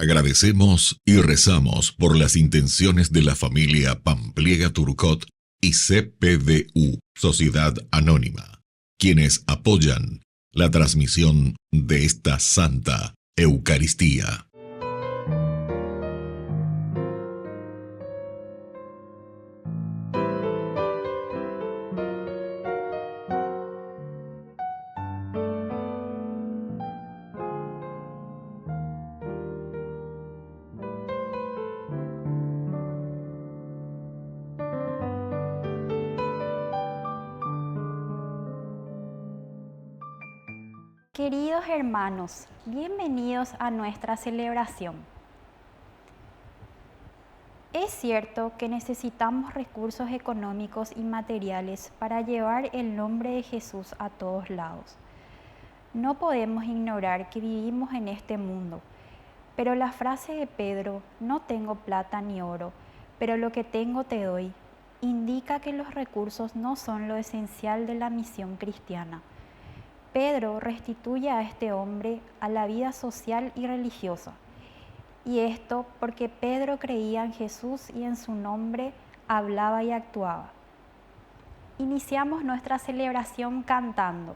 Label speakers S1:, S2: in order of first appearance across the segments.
S1: Agradecemos y rezamos por las intenciones de la familia Pampliega Turcot y CPDU, Sociedad Anónima, quienes apoyan la transmisión de esta Santa Eucaristía.
S2: Queridos hermanos, bienvenidos a nuestra celebración. Es cierto que necesitamos recursos económicos y materiales para llevar el nombre de Jesús a todos lados. No podemos ignorar que vivimos en este mundo, pero la frase de Pedro, no tengo plata ni oro, pero lo que tengo te doy, indica que los recursos no son lo esencial de la misión cristiana. Pedro restituye a este hombre a la vida social y religiosa. Y esto porque Pedro creía en Jesús y en su nombre hablaba y actuaba. Iniciamos nuestra celebración cantando.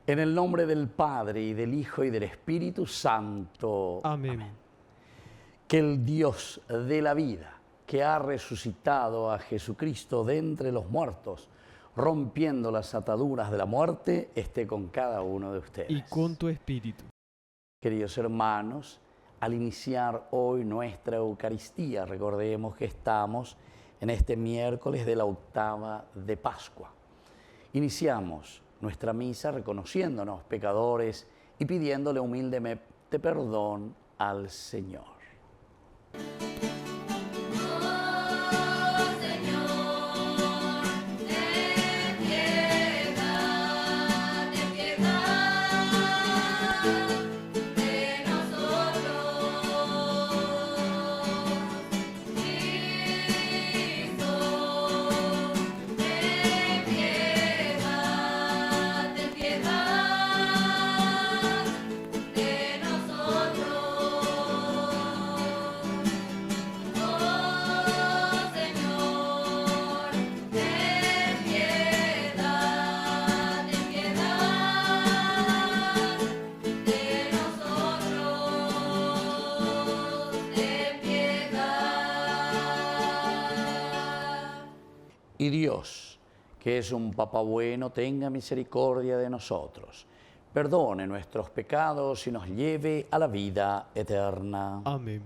S3: En el nombre del Padre, y del Hijo, y del Espíritu Santo.
S4: Amén.
S3: Amén. Que el Dios de la vida, que ha resucitado a Jesucristo de entre los muertos, rompiendo las ataduras de la muerte, esté con cada uno de ustedes.
S4: Y con tu espíritu.
S3: Queridos hermanos, al iniciar hoy nuestra Eucaristía, recordemos que estamos en este miércoles de la octava de Pascua. Iniciamos nuestra misa reconociéndonos pecadores y pidiéndole humildemente perdón al Señor. Y Dios, que es un Papá bueno, tenga misericordia de nosotros, perdone nuestros pecados y nos lleve a la vida eterna.
S4: Amén.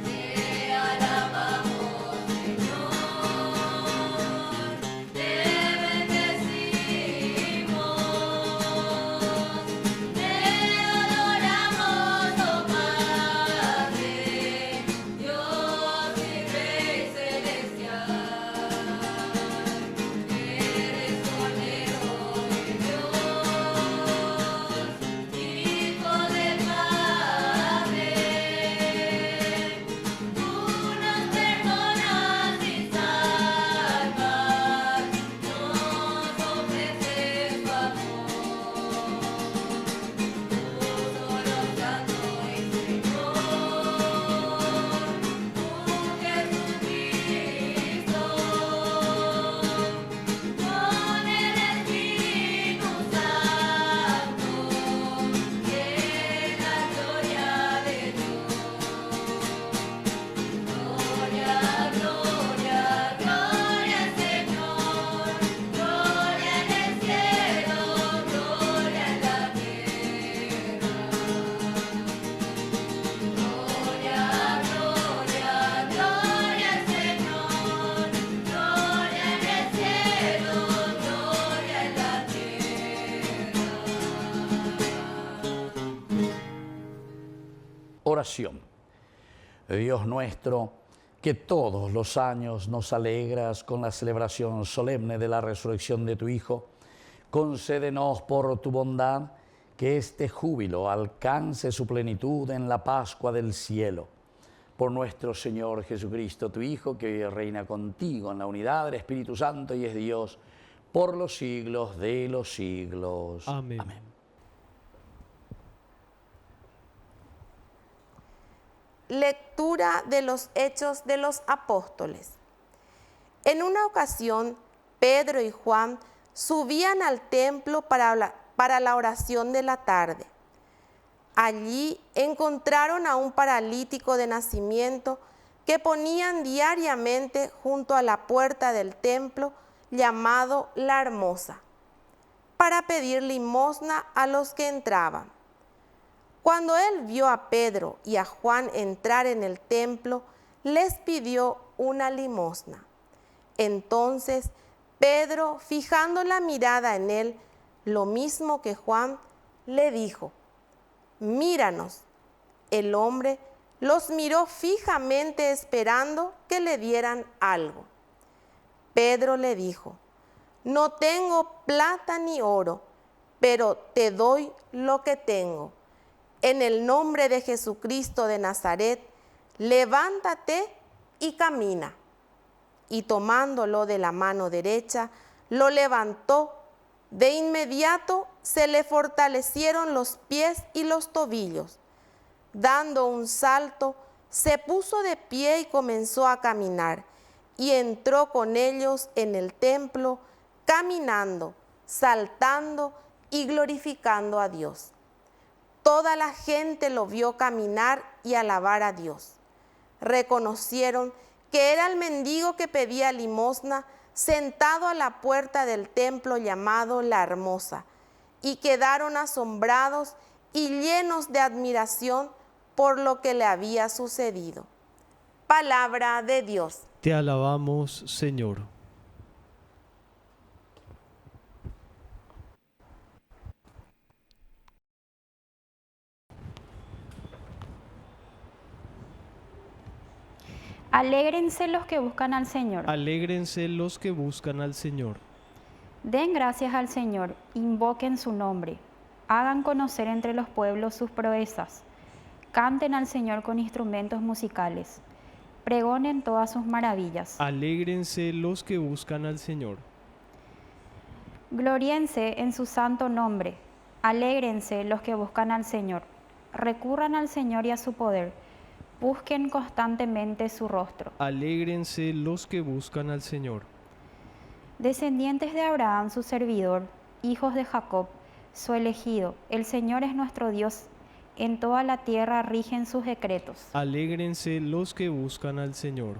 S5: Te alabamos, Señor.
S3: Oración. Dios nuestro, que todos los años nos alegras con la celebración solemne de la resurrección de tu Hijo, concédenos por tu bondad que este júbilo alcance su plenitud en la Pascua del cielo. Por nuestro Señor Jesucristo, tu Hijo, que vive y reina contigo en la unidad del Espíritu Santo y es Dios por los siglos de los siglos.
S4: Amén.
S3: Amén.
S5: Lectura de los Hechos de los Apóstoles. En una ocasión, Pedro y Juan subían al templo para la oración de la tarde. Allí encontraron a un paralítico de nacimiento que ponían diariamente junto a la puerta del templo llamado La Hermosa, para pedir limosna a los que entraban. Cuando él vio a Pedro y a Juan entrar en el templo, les pidió una limosna. Entonces Pedro, fijando la mirada en él, lo mismo que Juan, le dijo: míranos. El hombre los miró fijamente esperando que le dieran algo. Pedro le dijo: no tengo plata ni oro, pero te doy lo que tengo. En el nombre de Jesucristo de Nazaret, levántate y camina. Y tomándolo de la mano derecha, lo levantó. De inmediato se le fortalecieron los pies y los tobillos. Dando un salto, se puso de pie y comenzó a caminar, y entró con ellos en el templo, caminando, saltando y glorificando a Dios. Toda la gente lo vio caminar y alabar a Dios. Reconocieron que era el mendigo que pedía limosna sentado a la puerta del templo llamado La Hermosa, y quedaron asombrados y llenos de admiración por lo que le había sucedido. Palabra de Dios.
S4: Te alabamos, Señor.
S2: Alégrense los que buscan al Señor.
S4: Alégrense los que buscan al Señor.
S2: Den gracias al Señor, invoquen su nombre. Hagan conocer entre los pueblos sus proezas. Canten al Señor con instrumentos musicales. Pregonen todas sus maravillas.
S4: Alégrense los que buscan al Señor.
S2: Gloriense en su santo nombre. Alégrense los que buscan al Señor. Recurran al Señor y a su poder. Busquen constantemente su rostro.
S4: Alégrense los que buscan al Señor.
S2: Descendientes de Abraham, su servidor, hijos de Jacob, su elegido, el Señor es nuestro Dios. En toda la tierra rigen sus decretos.
S4: Alégrense los que buscan al Señor.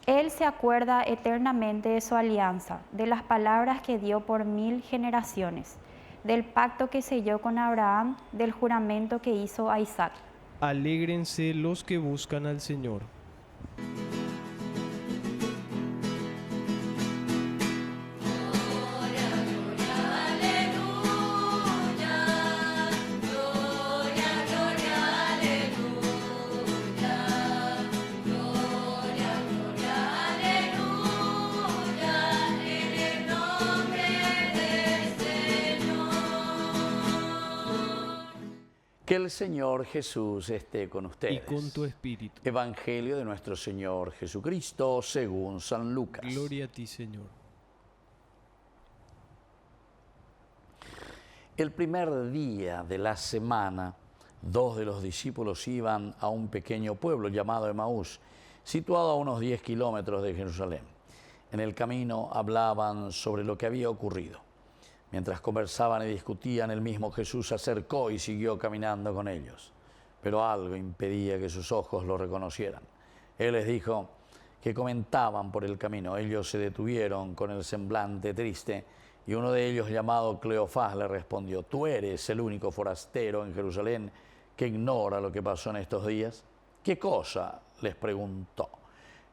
S2: Él se acuerda eternamente de su alianza, de las palabras que dio por 1000 generaciones, del pacto que selló con Abraham, del juramento que hizo a Isaac.
S4: Alégrense los que buscan al Señor.
S3: Que el Señor Jesús esté con ustedes.
S4: Y con tu espíritu.
S3: Evangelio de nuestro Señor Jesucristo según San Lucas.
S4: Gloria a ti, Señor.
S3: El primer día de la semana, 2 de los discípulos iban a un pequeño pueblo llamado Emaús, situado a unos 10 kilómetros de Jerusalén. En el camino hablaban sobre lo que había ocurrido. Mientras conversaban y discutían, el mismo Jesús se acercó y siguió caminando con ellos. Pero algo impedía que sus ojos lo reconocieran. Él les dijo que comentaban por el camino. Ellos se detuvieron con el semblante triste y uno de ellos, llamado Cleofás, le respondió: ¿tú eres el único forastero en Jerusalén que ignora lo que pasó en estos días? ¿Qué cosa?, les preguntó.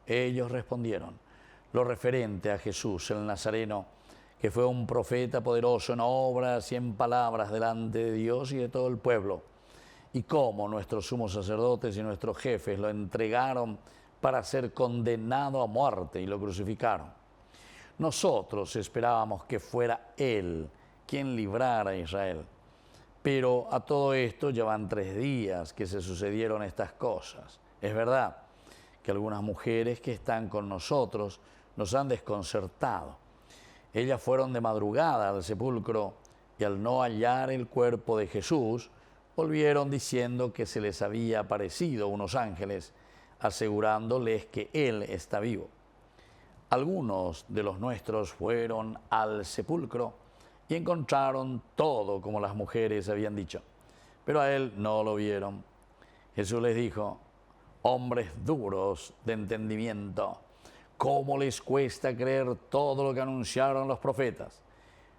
S3: Ellos respondieron: lo referente a Jesús el Nazareno, que fue un profeta poderoso en obras y en palabras delante de Dios y de todo el pueblo, y cómo nuestros sumos sacerdotes y nuestros jefes lo entregaron para ser condenado a muerte y lo crucificaron. Nosotros esperábamos que fuera Él quien librara a Israel. Pero a todo esto ya van 3 días que se sucedieron estas cosas. Es verdad que algunas mujeres que están con nosotros nos han desconcertado. Ellas fueron de madrugada al sepulcro y al no hallar el cuerpo de Jesús, volvieron diciendo que se les había aparecido unos ángeles, asegurándoles que Él está vivo. Algunos de los nuestros fueron al sepulcro y encontraron todo como las mujeres habían dicho, pero a Él no lo vieron. Jesús les dijo: hombres duros de entendimiento, ¿cómo les cuesta creer todo lo que anunciaron los profetas?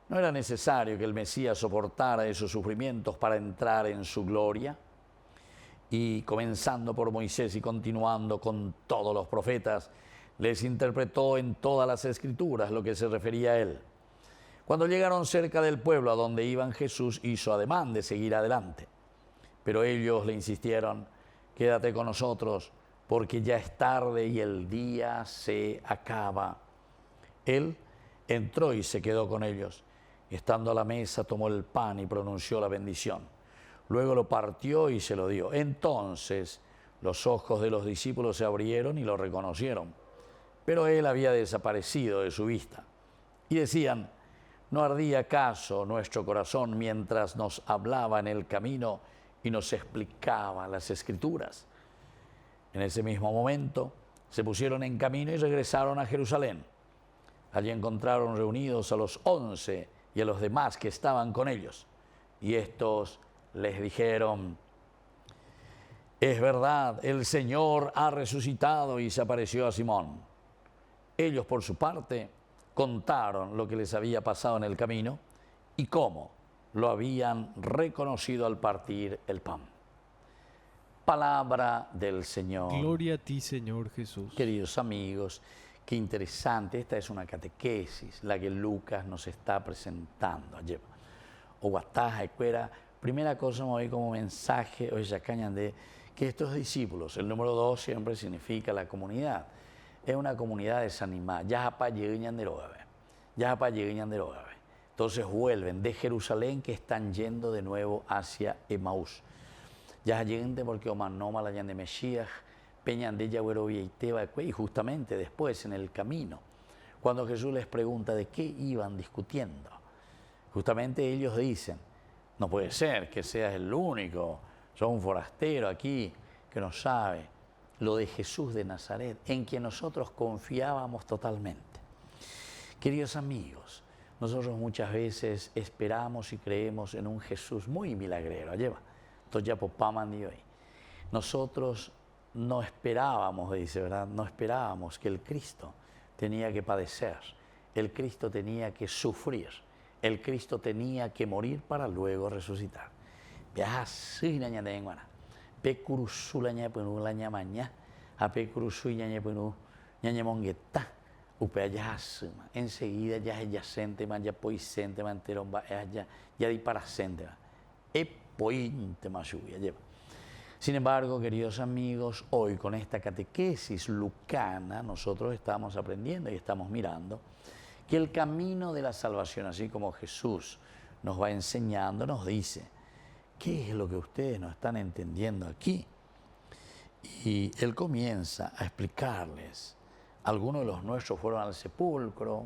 S3: ¿No era necesario que el Mesías soportara esos sufrimientos para entrar en su gloria? Y comenzando por Moisés y continuando con todos los profetas, les interpretó en todas las Escrituras lo que se refería a Él. Cuando llegaron cerca del pueblo a donde iban, Jesús hizo ademán de seguir adelante. Pero ellos le insistieron: quédate con nosotros, porque ya es tarde y el día se acaba. Él entró y se quedó con ellos. Estando a la mesa, tomó el pan y pronunció la bendición. Luego lo partió y se lo dio. Entonces los ojos de los discípulos se abrieron y lo reconocieron. Pero Él había desaparecido de su vista. Y decían: ¿no ardía acaso nuestro corazón mientras nos hablaba en el camino y nos explicaba las Escrituras? En ese mismo momento se pusieron en camino y regresaron a Jerusalén. Allí encontraron reunidos a los 11 y a los demás que estaban con ellos. Y estos les dijeron: es verdad, el Señor ha resucitado y se apareció a Simón. Ellos, por su parte, contaron lo que les había pasado en el camino y cómo lo habían reconocido al partir el pan. Palabra del Señor.
S4: Gloria a ti, Señor Jesús.
S3: Queridos amigos, qué interesante. Esta es una catequesis, la que Lucas nos está presentando. Primera cosa, me voy como mensaje, hoy ya cañan de que estos discípulos, el número 2 siempre significa la comunidad. Es una comunidad desanimada. Entonces vuelven de Jerusalén, que están yendo de nuevo hacia Emaús. Ya gente porque Omanoma la de Mesías, Peñan de y justamente después en el camino, cuando Jesús les pregunta de qué iban discutiendo, justamente ellos dicen: no puede ser que seas el único, sos un forastero aquí que no sabe lo de Jesús de Nazaret, en quien nosotros confiábamos totalmente. Queridos amigos, nosotros muchas veces esperamos y creemos en un Jesús muy milagrero. Nosotros no esperábamos, dice, ¿verdad? No esperábamos que el Cristo tenía que padecer, el Cristo tenía que sufrir, el Cristo tenía que morir para luego resucitar. Enseguida ya es yacente, ya poisente, manteromba, ya di paracente, pointe más lluvia. Sin embargo, queridos amigos, hoy con esta catequesis lucana nosotros estamos aprendiendo y estamos mirando que el camino de la salvación, así como Jesús nos va enseñando, nos dice: ¿qué es lo que ustedes no están entendiendo aquí? Y Él comienza a explicarles. Algunos de los nuestros fueron al sepulcro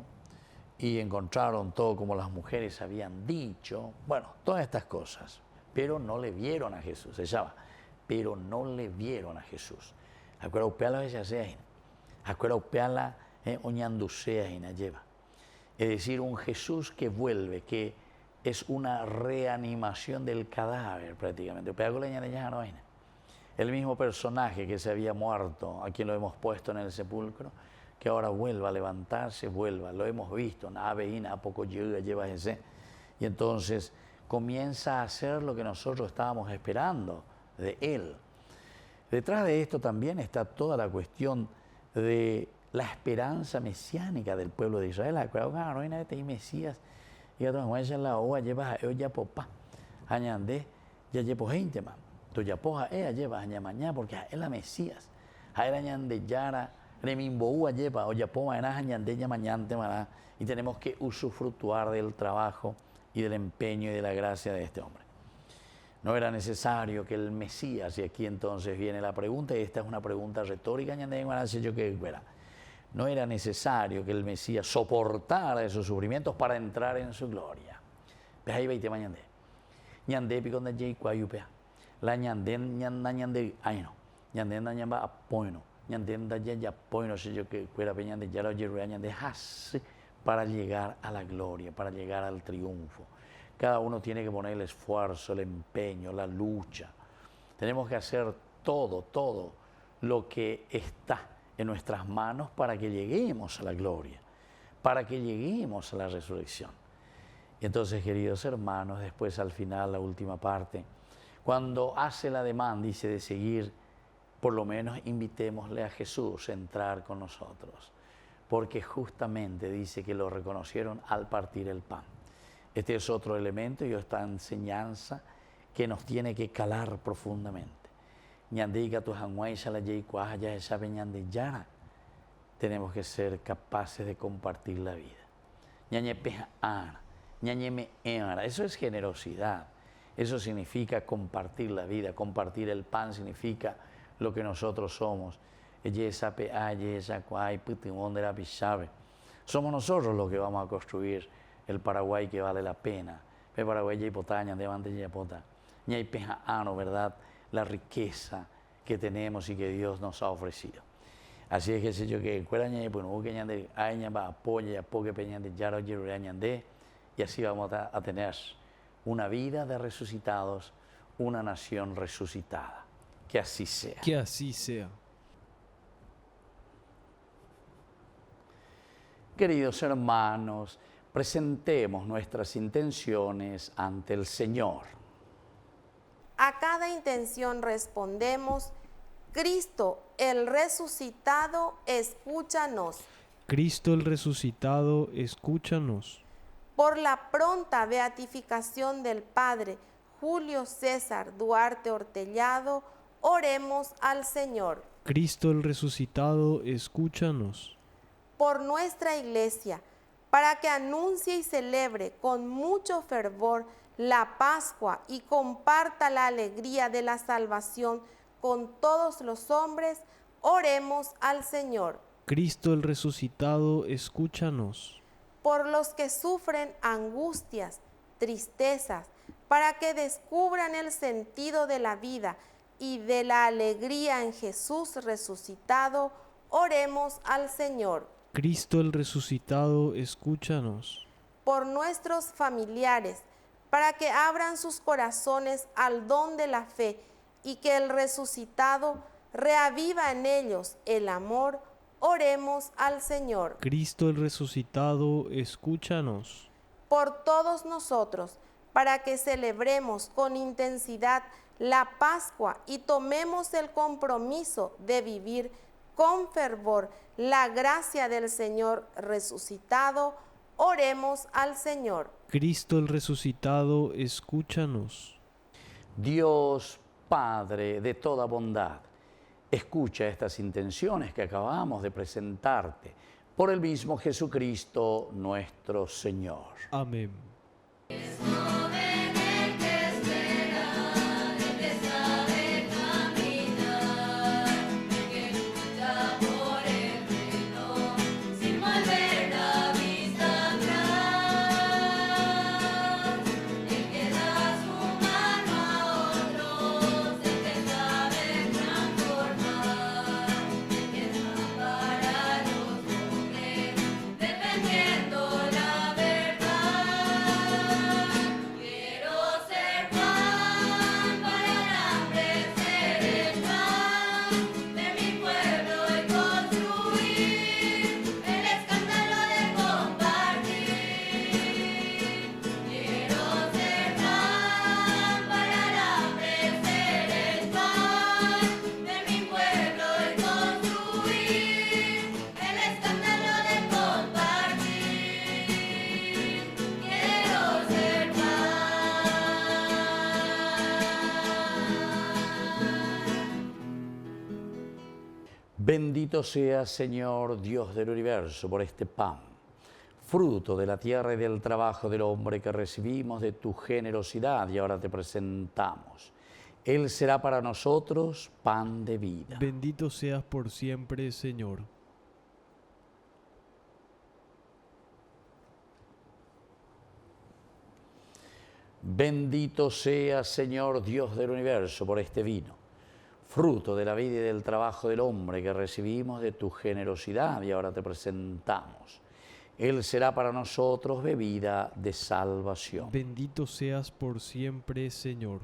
S3: y encontraron todo como las mujeres habían dicho. Bueno, todas estas cosas. Pero no le vieron a Jesús. Se llama, pero no le vieron a Jesús. Acuerda upeala ella sea, acuerda upeala oñandusea y lleva. Es decir, un Jesús que vuelve, que es una reanimación del cadáver prácticamente. El mismo personaje que se había muerto, a quien lo hemos puesto en el sepulcro, que ahora vuelva a levantarse, lo hemos visto, a poco lleva ese. Y entonces comienza a hacer lo que nosotros estábamos esperando de Él. Detrás de esto también está toda la cuestión de la esperanza mesiánica del pueblo de Israel. Acuérdate, no hay nada de Mesías. Y a tu en la oa lleva a ya popa. Añande, ya llevo gente, man. Tu ya poja, lleva a mañana porque es la Mesías. A él añande yara, remimboa lleva, o ya poja, en añande ya mañana, y tenemos que usufructuar del trabajo y del empeño y de la gracia de este hombre. No era necesario que el Mesías, y aquí entonces viene la pregunta, y esta es una pregunta retórica, no era necesario que el Mesías soportara esos sufrimientos para entrar en su gloria. Pues ahí veite mañana. Ñande pico de jay cuayupea. La ñande ñande ay no. Ñande ñamba apoino. Ñande ya apoino si yo que fuera peñande ya lo llevé ñande has para llegar a la gloria, para llegar al triunfo. Cada uno tiene que poner el esfuerzo, el empeño, la lucha. Tenemos que hacer todo lo que está en nuestras manos para que lleguemos a la gloria, para que lleguemos a la resurrección. Y entonces, queridos hermanos, después al final, la última parte, cuando hace la demanda, dice de seguir, por lo menos invitémosle a Jesús a entrar con nosotros, porque justamente dice que lo reconocieron al partir el pan. Este es otro elemento y esta enseñanza que nos tiene que calar profundamente. Tenemos que ser capaces de compartir la vida. Eso es generosidad. Eso significa compartir la vida. Compartir el pan significa lo que nosotros somos. Somos nosotros los que vamos a construir el Paraguay que vale la pena. El Paraguay ya hipotaña, de ya pota. ¿Verdad? La riqueza que tenemos y que Dios nos ha ofrecido. Así es que sé yo que y así vamos a tener una vida de resucitados, una nación resucitada. Que así sea.
S4: Que así sea.
S3: Queridos hermanos, presentemos nuestras intenciones ante el Señor.
S5: A cada intención respondemos: Cristo, el resucitado, escúchanos.
S4: Cristo el resucitado, escúchanos.
S5: Por la pronta beatificación del Padre Julio César Duarte Hortellado, oremos al Señor.
S4: Cristo el resucitado, escúchanos.
S5: Por nuestra Iglesia, para que anuncie y celebre con mucho fervor la Pascua y comparta la alegría de la salvación con todos los hombres, oremos al Señor.
S4: Cristo el resucitado, escúchanos.
S5: Por los que sufren angustias, tristezas, para que descubran el sentido de la vida y de la alegría en Jesús resucitado, oremos al Señor.
S4: Cristo el resucitado, escúchanos.
S5: Por nuestros familiares, para que abran sus corazones al don de la fe y que el resucitado reaviva en ellos el amor, oremos al Señor.
S4: Cristo el resucitado, escúchanos.
S5: Por todos nosotros, para que celebremos con intensidad la Pascua y tomemos el compromiso de vivir con fervor la gracia del Señor resucitado, oremos al Señor.
S4: Cristo el resucitado, escúchanos.
S3: Dios Padre de toda bondad, escucha estas intenciones que acabamos de presentarte por el mismo Jesucristo nuestro Señor.
S4: Amén.
S3: Bendito seas, Señor, Dios del universo, por este pan, fruto de la tierra y del trabajo del hombre que recibimos de tu generosidad y ahora te presentamos. Él será para nosotros pan de vida.
S4: Bendito seas por siempre, Señor.
S3: Bendito seas, Señor, Dios del universo, por este vino, fruto de la vida y del trabajo del hombre que recibimos de tu generosidad y ahora te presentamos. Él será para nosotros bebida de salvación.
S4: Bendito seas por siempre, Señor.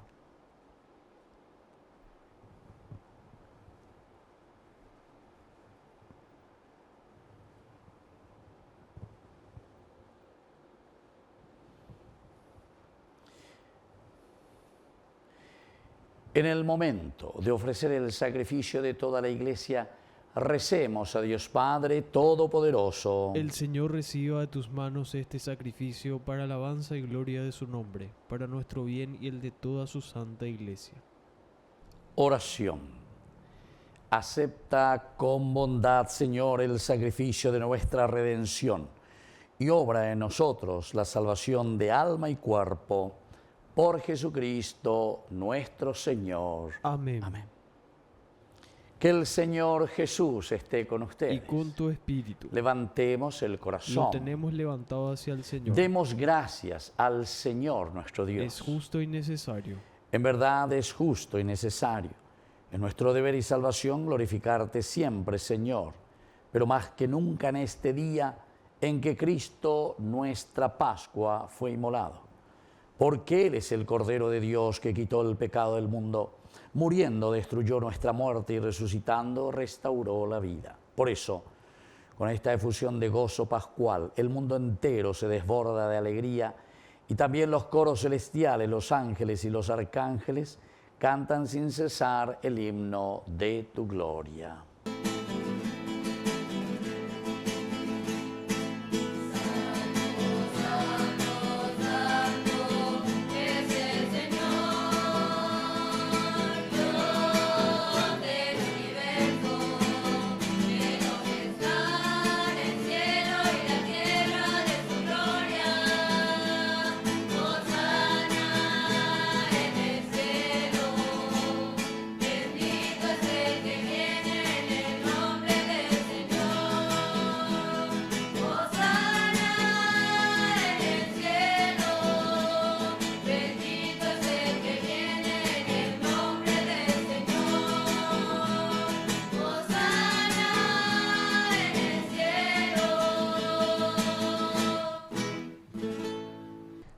S3: En el momento de ofrecer el sacrificio de toda la Iglesia, recemos a Dios Padre Todopoderoso.
S4: El Señor reciba de tus manos este sacrificio para alabanza y gloria de su nombre, para nuestro bien y el de toda su santa Iglesia.
S3: Oración. Acepta con bondad, Señor, el sacrificio de nuestra redención y obra en nosotros la salvación de alma y cuerpo. Por Jesucristo nuestro Señor.
S4: Amén.
S3: Amén. Que el Señor Jesús esté con ustedes.
S4: Y con tu espíritu.
S3: Levantemos el corazón.
S4: Lo tenemos levantado hacia el Señor.
S3: Demos gracias al Señor nuestro Dios.
S4: Es justo y necesario.
S3: En verdad es justo y necesario. Es nuestro deber y salvación glorificarte siempre, Señor, pero más que nunca en este día en que Cristo, nuestra Pascua, fue inmolado. Porque Él es el Cordero de Dios que quitó el pecado del mundo, muriendo destruyó nuestra muerte y resucitando restauró la vida. Por eso, con esta efusión de gozo pascual, el mundo entero se desborda de alegría y también los coros celestiales, los ángeles y los arcángeles cantan sin cesar el himno de tu gloria.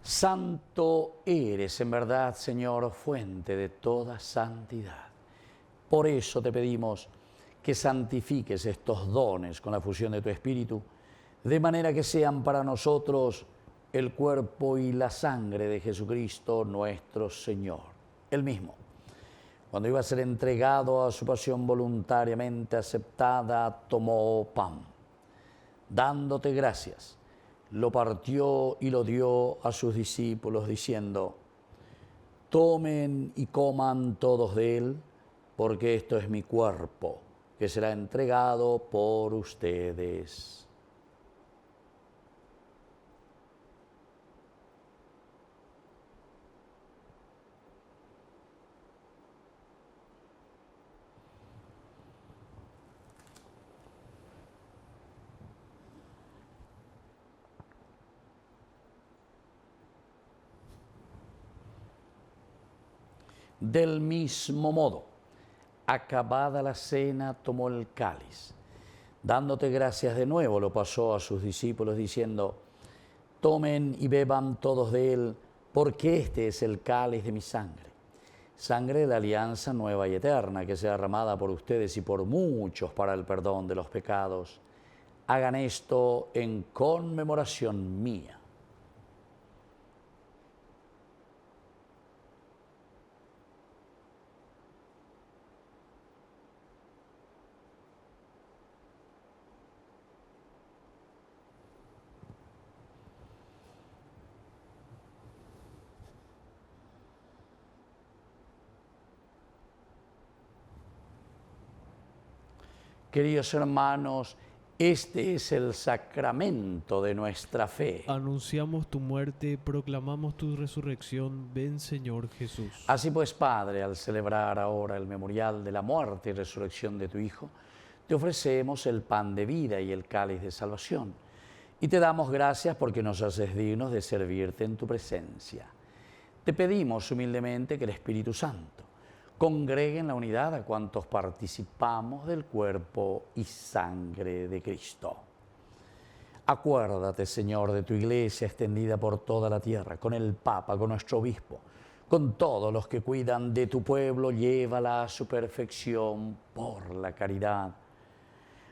S3: Santo eres, en verdad, Señor, fuente de toda santidad. Por eso te pedimos que santifiques estos dones con la fusión de tu Espíritu, de manera que sean para nosotros el cuerpo y la sangre de Jesucristo nuestro Señor. Él mismo, cuando iba a ser entregado a su pasión voluntariamente aceptada, tomó pan. Dándote gracias, lo partió y lo dio a sus discípulos, diciendo: tomen y coman todos de él, porque esto es mi cuerpo, que será entregado por ustedes. Del mismo modo, acabada la cena, tomó el cáliz. Dándote gracias de nuevo, lo pasó a sus discípulos, diciendo: tomen y beban todos de él, porque este es el cáliz de mi sangre. Sangre de la alianza nueva y eterna, que sea derramada por ustedes y por muchos para el perdón de los pecados. Hagan esto en conmemoración mía. Queridos hermanos, este es el sacramento de nuestra fe.
S4: Anunciamos tu muerte, proclamamos tu resurrección. Ven, Señor Jesús.
S3: Así pues, Padre, al celebrar ahora el memorial de la muerte y resurrección de tu Hijo, te ofrecemos el pan de vida y el cáliz de salvación. Y te damos gracias porque nos haces dignos de servirte en tu presencia. Te pedimos humildemente que el Espíritu Santo congregue en la unidad a cuantos participamos del cuerpo y sangre de Cristo. Acuérdate, Señor, de tu iglesia extendida por toda la tierra, con el Papa, con nuestro obispo, con todos los que cuidan de tu pueblo, llévala a su perfección por la caridad.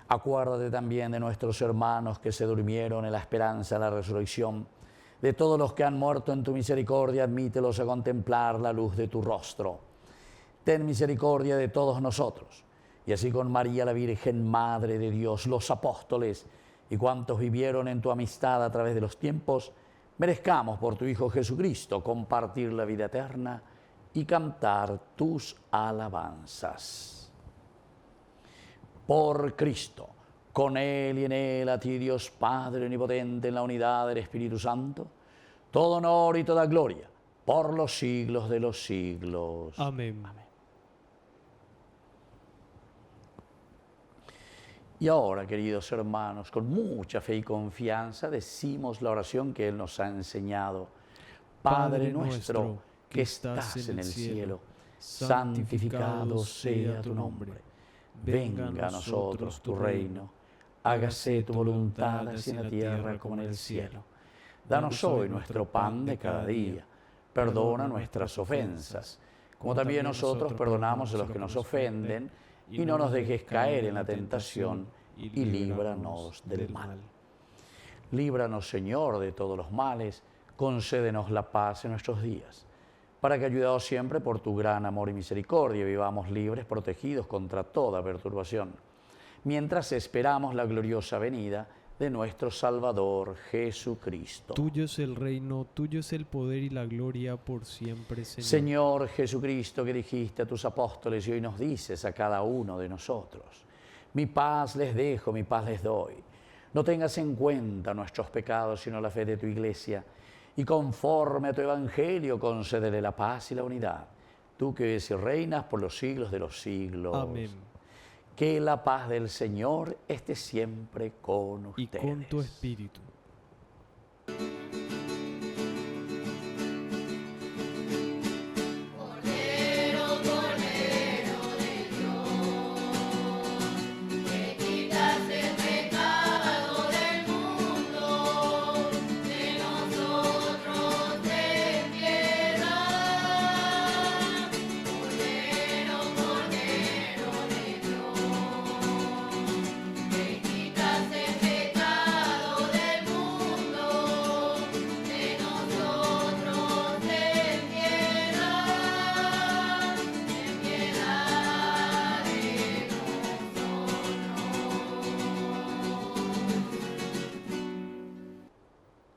S3: Acuérdate también de nuestros hermanos que se durmieron en la esperanza de la resurrección, de todos los que han muerto en tu misericordia, admítelos a contemplar la luz de tu rostro. Ten misericordia de todos nosotros, y así con María la Virgen, Madre de Dios, los apóstoles y cuantos vivieron en tu amistad a través de los tiempos, merezcamos por tu Hijo Jesucristo compartir la vida eterna y cantar tus alabanzas. Por Cristo, con Él y en Él, a ti Dios Padre omnipotente, en la unidad del Espíritu Santo, todo honor y toda gloria, por los siglos de los siglos.
S4: Amén.
S3: Amén. Y ahora, queridos hermanos, con mucha fe y confianza, decimos la oración que Él nos ha enseñado. Padre nuestro, que estás en el cielo, santificado sea tu nombre. Venga a nosotros tu reino. Hágase tu voluntad, así en la tierra como en el cielo. Danos hoy nuestro pan de cada día. Perdona nuestras ofensas, como también nosotros perdonamos a los que nos ofenden, y no nos dejes caer en la tentación, y líbranos del mal. Líbranos, Señor, de todos los males, concédenos la paz en nuestros días, para que, ayudados siempre por tu gran amor y misericordia, vivamos libres, protegidos contra toda perturbación, mientras esperamos la gloriosa venida de nuestro Salvador Jesucristo.
S4: Tuyo es el reino, tuyo es el poder y la gloria por siempre, Señor.
S3: Señor Jesucristo, que dijiste a tus apóstoles y hoy nos dices a cada uno de nosotros: mi paz les dejo, mi paz les doy. No tengas en cuenta nuestros pecados, sino la fe de tu iglesia, y conforme a tu evangelio concédele la paz y la unidad. Tú que vives y reinas por los siglos de los siglos.
S4: Amén.
S3: Que la paz del Señor esté siempre con
S4: Y
S3: ustedes.
S4: con tu espíritu.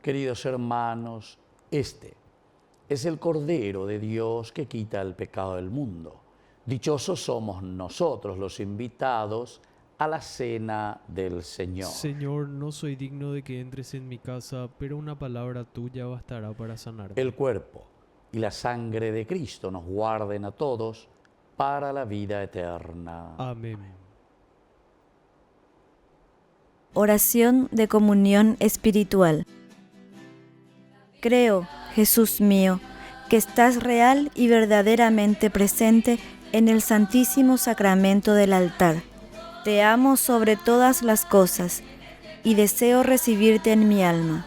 S3: Queridos hermanos, este es el Cordero de Dios que quita el pecado del mundo. Dichosos somos nosotros los invitados a la cena del Señor.
S4: Señor, no soy digno de que entres en mi casa, pero una palabra tuya bastará para sanarme.
S3: El cuerpo y la sangre de Cristo nos guarden a todos para la vida eterna.
S4: Amén.
S6: Oración de comunión espiritual. Creo, Jesús mío, que estás real y verdaderamente presente en el Santísimo Sacramento del altar. Te amo sobre todas las cosas y deseo recibirte en mi alma.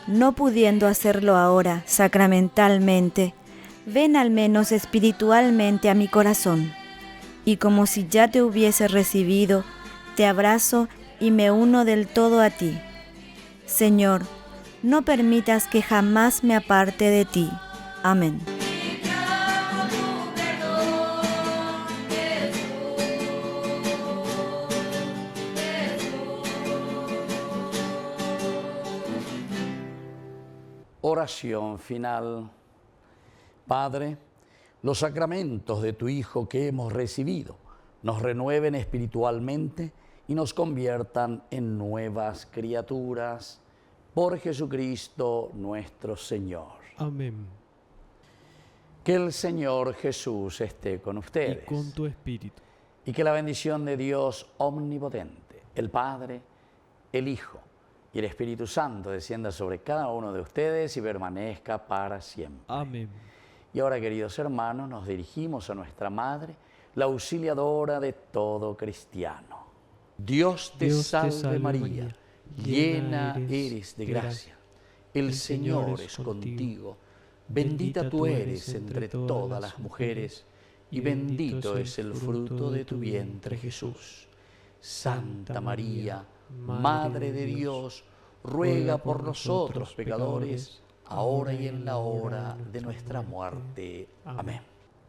S6: No pudiendo hacerlo ahora sacramentalmente, ven al menos espiritualmente a mi corazón. Y como si ya te hubiese recibido, te abrazo y me uno del todo a ti. Señor, no permitas que jamás me aparte de ti. Amén.
S3: Oración final. Padre, los sacramentos de tu Hijo que hemos recibido nos renueven espiritualmente y nos conviertan en nuevas criaturas. Por Jesucristo nuestro Señor.
S4: Amén.
S3: Que el Señor Jesús esté con ustedes.
S4: Y con tu espíritu.
S3: Y que la bendición de Dios omnipotente, el Padre, el Hijo y el Espíritu Santo descienda sobre cada uno de ustedes y permanezca para siempre.
S4: Amén.
S3: Y ahora, queridos hermanos, nos dirigimos a nuestra Madre, la auxiliadora de todo cristiano. Dios te salve María, llena eres de gracia. El Señor es contigo. Bendita tú eres entre todas las mujeres, y bendito es el fruto de tu vientre, Jesús. Santa María, Madre de Dios, ruega por nosotros pecadores, ahora y en la hora de nuestra muerte. Amén.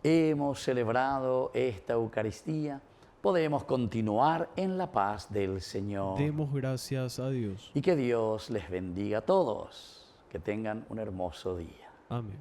S3: Hemos celebrado esta Eucaristía, podemos continuar en la paz del Señor.
S4: Demos gracias a Dios.
S3: Y que Dios les bendiga a todos, que tengan un hermoso día.
S4: Amén.